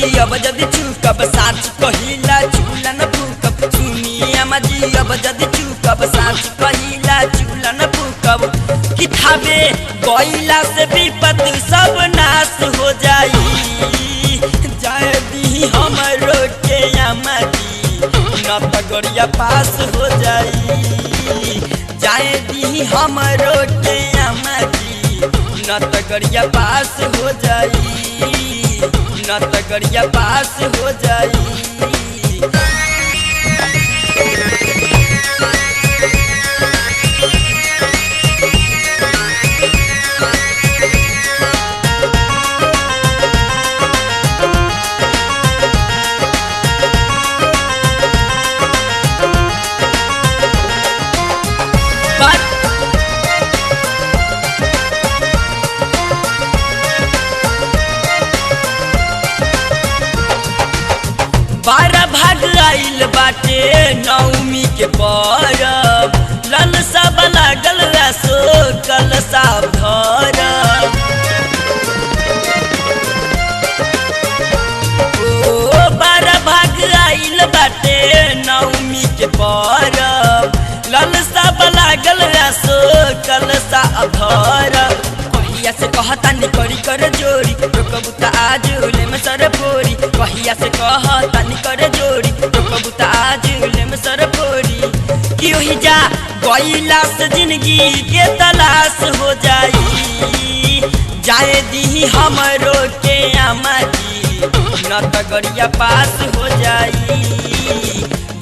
जी अब जदि चुकब साच कहिला चूल्हा न फूकब। सुनी अम्मा जी अब जदि चुकब साच कहिला चूल्हा न फूकब। कि थावे गइला से विपत्ति सब नाश हो जाई। जाए दी हमरो के अम्मा जी न त गरिया पास हो जाई। जाए दी हमरो के अम्मा जी न त गरिया पास हो जाई। न त गरिया पास हो जाई। बारह भाग आइल बाटे नवमी के परब। ललसा लागल रसो कलसा भरब। ओ बारह भाग आइल बाटे नवमी के परब। ललसा लागल रसो कलसा भरब। कहिया से कहता नी करी कर जोड़ी कबूता आज ले में सर फोड़ी। कहिया से कहता नी कर जोड़ी कबूता आज ले में सर फोड़ी। कि ओही जा गइला से जिंदगी के तलाश हो जाई। जाए दी हमरो के अम्मा जी न त गरिया पास हो जाई।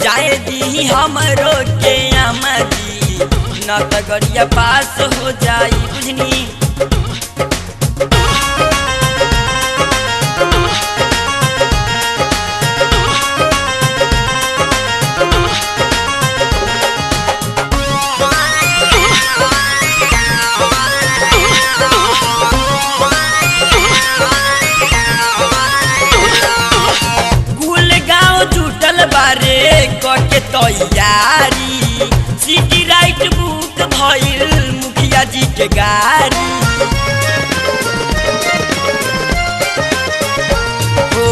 जाए दी हमरो के अम्मा जी न त गरिया पास हो जाई। बुझनी बारे के तैयारी। सिटी राइट बुक भइल मुखिया जी के गाड़ी। ओ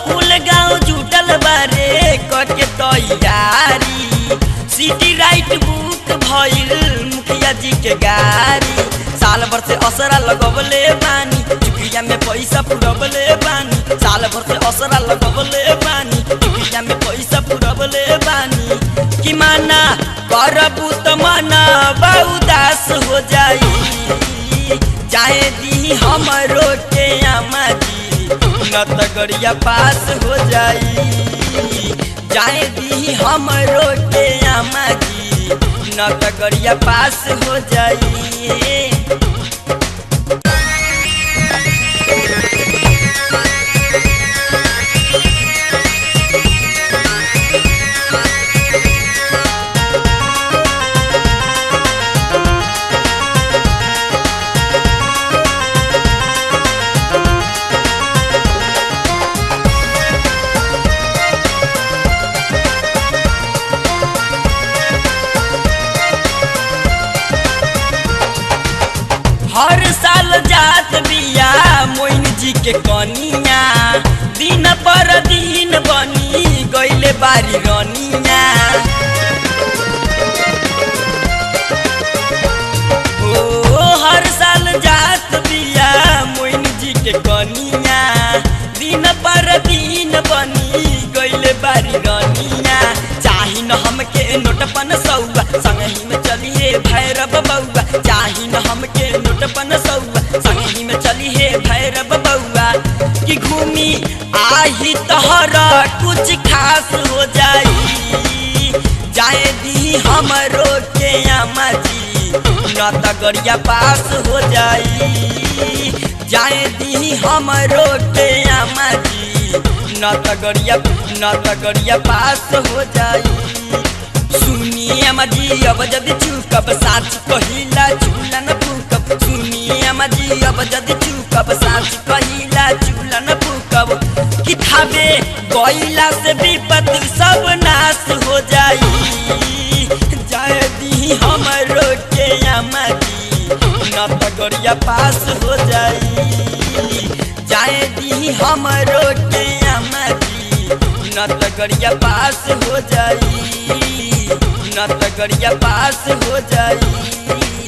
कुल गाँव जुटल बारे के तैयारी। सिटी राइट बुक भइल मुखिया जी के गाड़ी। साल भर से असरा लगवले बानी चुकिया में पैसा पुरबले बानी। साल भर से असरा लगवले बानी चुकिया में पैसा पुरबले बानी। कि माना करबू त मना उदास हो जाई। जाए दी हमरो के अम्मा जी न त गरिया पास हो जाई। जाए दी हमरो के अम्मा जी न त गरिया पास हो जाई। हर साल जात बिया मोइन जी के कनिया। दिन पर दिन बनी गइले बारी रनिया। ओ हर साल जात बिया मोइन जी के कनिया। दिन पर दिन बनी गइले बारी रनिया। चाही न हमके नोटपन सौआ संगही में चलिए भैरव बउआ। चाही न हमके नोटपन सौआ संगही में चलिए भैरव बउआ। कि घूमी आही तहरा कुछ खास हो जाई। जाए दी हमरो के अम्मा जी न त गरिया पास हो जाई। जाए दी हमरो के अम्मा जी न त गरिया पास हो जाई। सुनी अम्मा जी अब जदि चुकब साच कहिला चूल्हा न फूकब। सुनी अम्मा जी अब जदि चुकब साच कहिला चूल्हा न फूकब। कि थावे गइला से विपत्ति सब नाश हो जाई। जाए दी हमरो के अम्मा जी न त गरिया पास हो जाई। जाए दी हमरो के न त गरिया पास हो जाई, न त गरिया पास हो जाई।